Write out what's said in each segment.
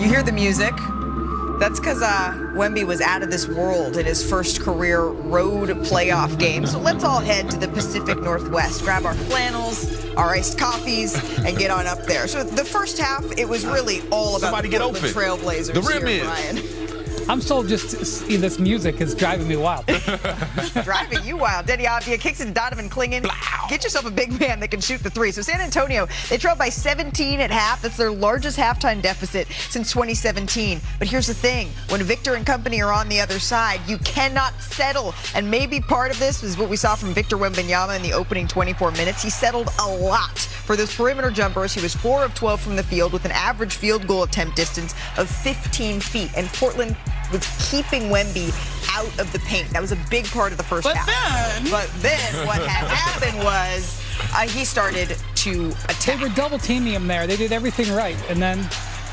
You hear the music? That's because Wemby was out of this world in his first career road playoff game. So let's all head to the Pacific Northwest, grab our flannels, our iced coffees, and get on up there. So the first half, it was really all about the Portland Trailblazers. The rim here, is. Brian. I'm still just, this music is driving me wild. Driving you wild. Denny Avdia kicks it to Donovan Clingan. Blow. Get yourself a big man that can shoot the three. So San Antonio, they trailed by 17 at half. That's their largest halftime deficit since 2017. But here's the thing. When Victor and company are on the other side, you cannot settle. And maybe part of this is what we saw from Victor Wembanyama in the opening 24 minutes. He settled a lot for those perimeter jumpers. He was 4 of 12 from the field with an average field goal attempt distance of 15 feet. And Portland was keeping Wemby out of the paint. That was a big part of the first half. But then what had happened was he started to attack. They were double teaming him there. They did everything right, and then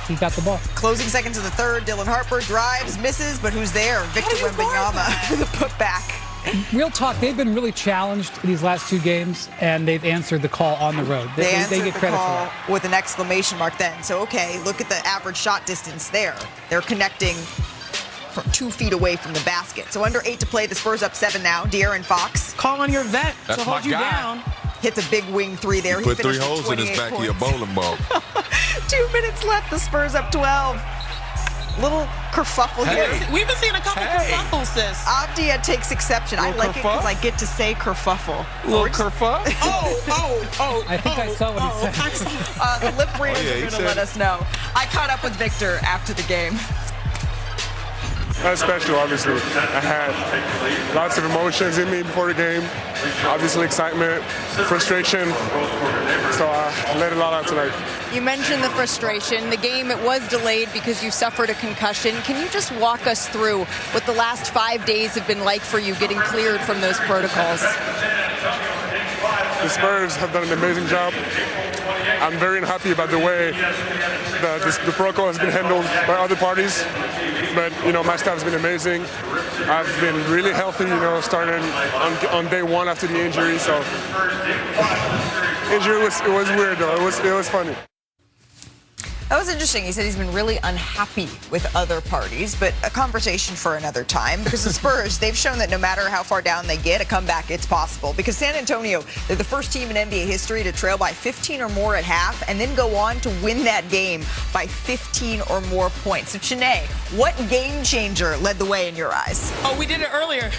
he got the ball. Closing seconds of the third, Dylan Harper drives, misses, but who's there? Victor Wembanyama for the putback. Real talk, they've been really challenged in these last two games, and they've answered the call on the road. They answered get the credit call for that. with an exclamation mark then. So, okay, look at the average shot distance there. They're connecting from 2 feet away from the basket. So under 8 to play, the Spurs up 7 now. De'Aaron Fox. Call on your vet That's to hold my you guy. down. Hits a big wing three there. He Put 3 finished with holes in his 28 back of your points. bowling ball. 2 minutes left. The Spurs up 12. Little kerfuffle here. We've been seeing a couple kerfuffles, sis. Avdia takes exception. I like it because I get to say kerfuffle. Little kerfuff. I think I saw what he said. The lip readers yeah, are he going to said let us know. I caught up with Victor after the game. That's special, obviously. I had lots of emotions in me before the game. Obviously, excitement, frustration. So I let it all out tonight. You mentioned the frustration. The game, it was delayed because you suffered a concussion. Can you just walk us through what the last 5 days have been like for you getting cleared from those protocols? The Spurs have done an amazing job. I'm very unhappy about the way the protocol has been handled by other parties. But, my staff's been amazing. I've been really healthy, starting on day 1 after the injury. So, injury was weird, though. It was funny. That was interesting. He said he's been really unhappy with other parties, but a conversation for another time because the Spurs, they've shown that no matter how far down they get, a comeback, it's possible. Because San Antonio, they're the first team in NBA history to trail by 15 or more at half and then go on to win that game by 15 or more points. So, Chene, what game changer led the way in your eyes? Oh, we did it earlier.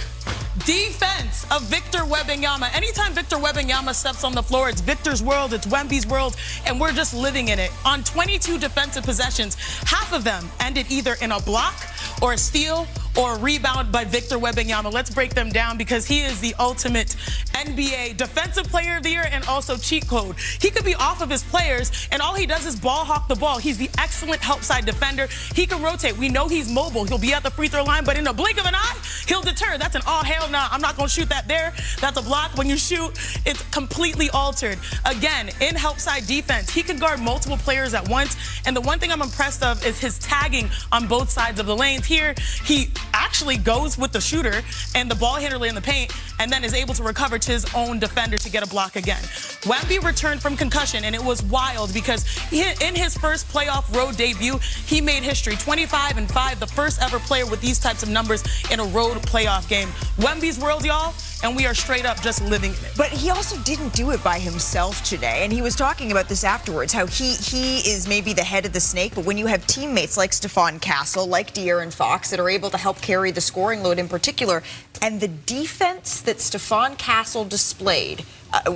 Defense of Victor Wembanyama. Anytime Victor Wembanyama steps on the floor, it's Victor's world, it's Wemby's world, and we're just living in it. On 22 defensive possessions, half of them ended either in a block or a steal or a rebound by Victor Wembanyama. Let's break them down because he is the ultimate NBA Defensive Player of the Year and also cheat code. He could be off of his players, and all he does is ball hawk the ball. He's the excellent help side defender. He can rotate. We know he's mobile. He'll be at the free throw line, but in a blink of an eye, he'll deter. That's an hell no. I'm not going to shoot that there. That's a block. When you shoot, it's completely altered. Again, in help side defense, he can guard multiple players at once. And the one thing I'm impressed of is his tagging on both sides of the lanes. Here, he actually goes with the shooter and the ball handler in the paint and then is able to recover to his own defender to get a block again. Wemby returned from concussion, and it was wild because in his first playoff road debut, he made history. 25-5, the first ever player with these types of numbers in a road playoff game. Wemby's world, y'all, and we are straight up just living in it. But he also didn't do it by himself today, and he was talking about this afterwards, how he is maybe the head of the snake, but when you have teammates like Stephon Castle, like De'Aaron Fox, that are able to help carry the scoring load in particular, and the defense that Stephon Castle displayed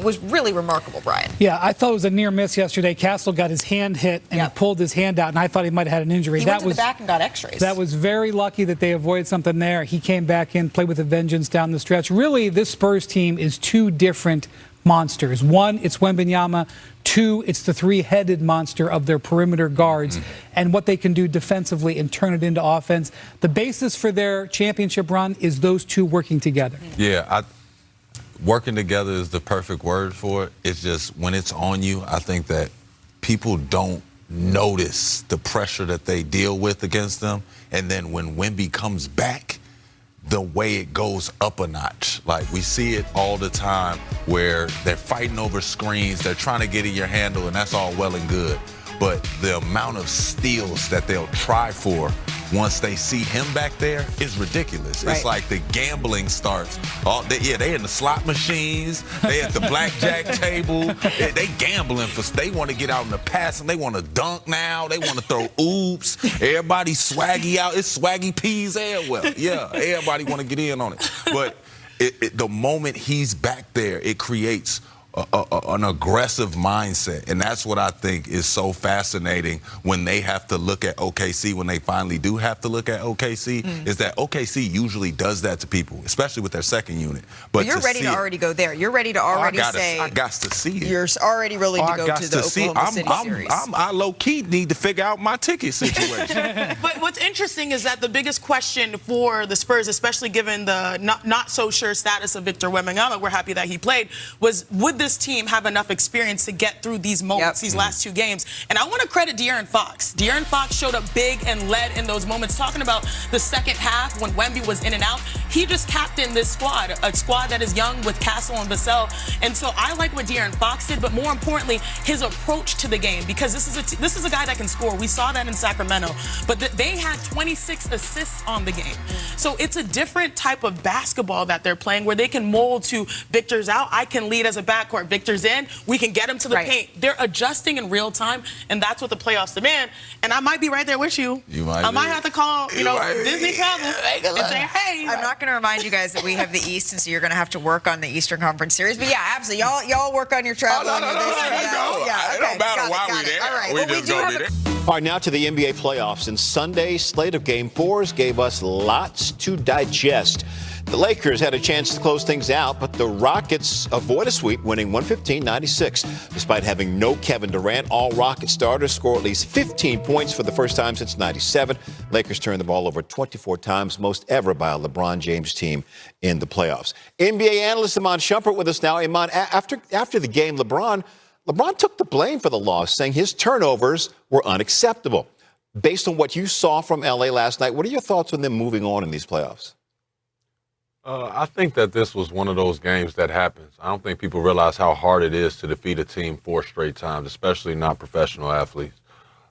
was really remarkable, Brian. Yeah, I thought it was a near miss yesterday. Castle got his hand hit, and he pulled his hand out, and I thought he might have had an injury. He went to the back and got x-rays. That was very lucky that they avoided something there. He came back in, played with a vengeance down the stretch. Really, this Spurs team is two different monsters. One, it's Wembanyama. Two, it's the three-headed monster of their perimeter guards and what they can do defensively and turn it into offense. The basis for their championship run is those two working together. Yeah, working together is the perfect word for it. It's just when it's on you, I think that people don't notice the pressure that they deal with against them. And then when Wemby comes back, the way it goes up a notch. Like, we see it all the time where they're fighting over screens, they're trying to get in your handle, and that's all well and good. but the amount of steals that they'll try for once they see him back there is ridiculous. Right. It's like the gambling starts. They in the slot machines. They at the blackjack table. They gambling they want to get out in the pass and they want to dunk now. They want to throw oops. Everybody swaggy out. It's swaggy peas well. Yeah, everybody want to get in on it. But the moment he's back there, it creates an aggressive mindset. And that's what I think is so fascinating when they have to look at OKC, when they finally do have to look at OKC, is that OKC usually does that to people, especially with their second unit. But you're ready to already go there. You're ready to already say. I got to see it. You're already willing to go to the Oklahoma City series. I low-key need to figure out my ticket situation. But what's interesting is that the biggest question for the Spurs, especially given the not so sure status of Victor Wembanyama, we're happy that he played, was would this team have enough experience to get through these moments, these last two games? And I want to credit De'Aaron Fox. De'Aaron Fox showed up big and led in those moments. Talking about the second half when Wemby was in and out, he just captained this squad, a squad that is young with Castle and Vassell. And so I like what De'Aaron Fox did, but more importantly, his approach to the game, because this is a guy that can score. We saw that in Sacramento, but they had 26 assists on the game. So it's a different type of basketball that they're playing where they can mold to Victor's out, I can lead as a backcourt. Victor's in, we can get him to the paint. They're adjusting in real time, and that's what the playoffs demand. And I might be right there with you. I might have to call, Disney Travel and say, hey. I'm not going to remind you guys that we have the East, and so you're going to have to work on the Eastern Conference Series. But yeah, absolutely. Y'all work on your travel. It don't matter why we're there. All right. We just going to be there. All right, now to the NBA playoffs. And Sunday's slate of Game 4s gave us lots to digest. The Lakers had a chance to close things out, but the Rockets avoid a sweep, winning 115-96. Despite having no Kevin Durant, all Rocket starters score at least 15 points for the first time since 97. Lakers turned the ball over 24 times, most ever by a LeBron James team in the playoffs. NBA analyst Iman Shumpert with us now. Iman, after the game, LeBron took the blame for the loss, saying his turnovers were unacceptable. Based on what you saw from L.A. last night, what are your thoughts on them moving on in these playoffs? I think that this was one of those games that happens. I don't think people realize how hard it is to defeat a team 4 straight times, especially not professional athletes.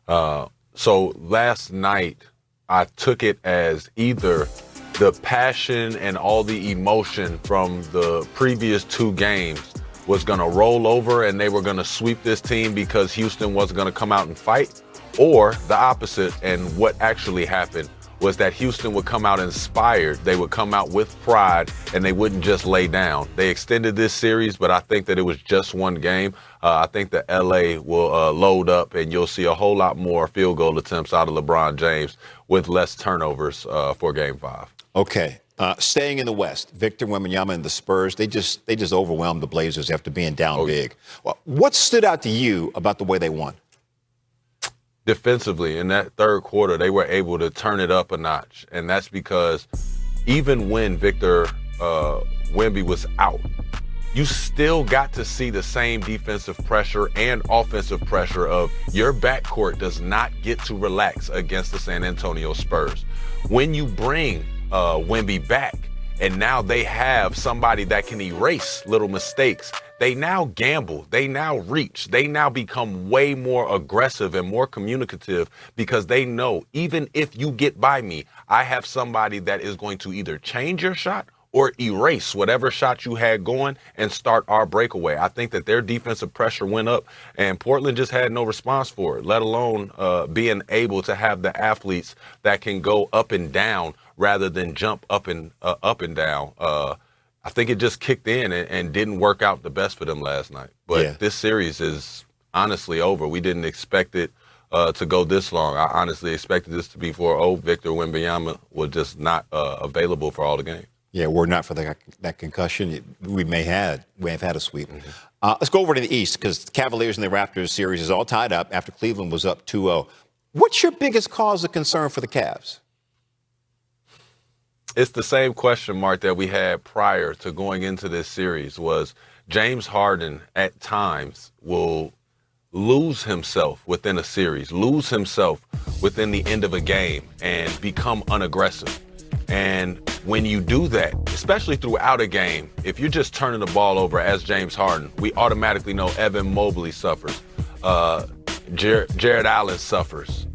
So last night, I took it as either the passion and all the emotion from the previous 2 games was going to roll over and they were going to sweep this team because Houston wasn't going to come out and fight, or the opposite. And what actually happened was that Houston would come out inspired. They would come out with pride, and they wouldn't just lay down. They extended this series, but I think that it was just one game. I think that L.A. will load up, and you'll see a whole lot more field goal attempts out of LeBron James with less turnovers for Game 5. Okay. Staying in the West, Victor Wembanyama and the Spurs, they just overwhelmed the Blazers after being down big. Well, what stood out to you about the way they won? Defensively, in that third quarter, they were able to turn it up a notch. And that's because even when Victor Wemby was out, you still got to see the same defensive pressure and offensive pressure of your backcourt does not get to relax against the San Antonio Spurs. When you bring Wemby back, and now they have somebody that can erase little mistakes, they now gamble, they now reach, they now become way more aggressive and more communicative because they know even if you get by me, I have somebody that is going to either change your shot or erase whatever shot you had going and start our breakaway. I think that their defensive pressure went up, and Portland just had no response for it, let alone being able to have the athletes that can go up and down rather than jump up and down. I think it just kicked in and didn't work out the best for them last night. But This series is honestly over. We didn't expect it to go this long. I honestly expected this to be 4-0. Victor Wembanyama was just not available for all the games. Yeah, were not for that concussion, we may have had a sweep. Let's go over to the East, because the Cavaliers and the Raptors series is all tied up after Cleveland was up 2-0. What's your biggest cause of concern for the Cavs? It's the same question mark that we had prior to going into this series. Was James Harden at times will lose himself within a series, lose himself within the end of a game, and become unaggressive. And when you do that, especially throughout a game, if you're just turning the ball over as James Harden, we automatically know Evan Mobley suffers. Jared Allen suffers.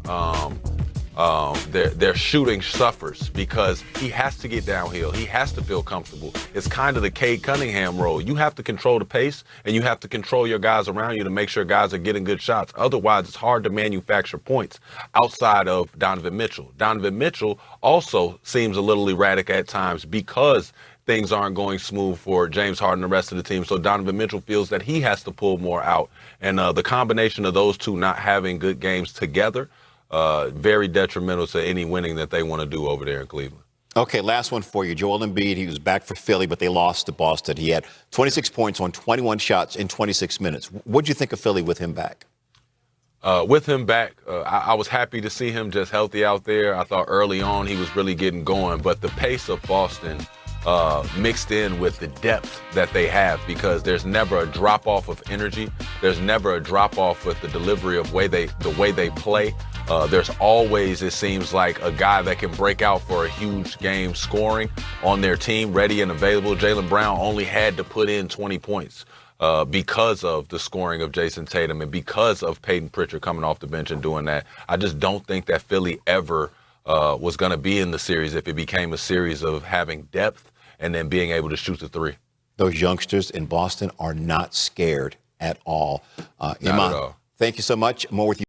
Their shooting suffers because he has to get downhill. He has to feel comfortable. It's kind of the Cade Cunningham role. You have to control the pace, and you have to control your guys around you to make sure guys are getting good shots. Otherwise, it's hard to manufacture points outside of Donovan Mitchell. Donovan Mitchell also seems a little erratic at times because things aren't going smooth for James Harden and the rest of the team. So Donovan Mitchell feels that he has to pull more out. And the combination of those two not having good games together, very detrimental to any winning that they want to do over there in Cleveland. Okay, last one for you. Joel Embiid, he was back for Philly, but they lost to Boston. He had 26 points on 21 shots in 26 minutes. What'd you think of Philly with him back? With him back, I was happy to see him just healthy out there. I thought early on he was really getting going, but the pace of Boston mixed in with the depth that they have, because there's never a drop-off of energy. There's never a drop-off with the delivery of the way they play. There's always, it seems like, a guy that can break out for a huge game scoring on their team, ready and available. Jaylen Brown only had to put in 20 points because of the scoring of Jason Tatum and because of Peyton Pritchard coming off the bench and doing that. I just don't think that Philly ever was going to be in the series if it became a series of having depth and then being able to shoot the three. Those youngsters in Boston are not scared at all. Not Iman, at all. thank you so much. More with you.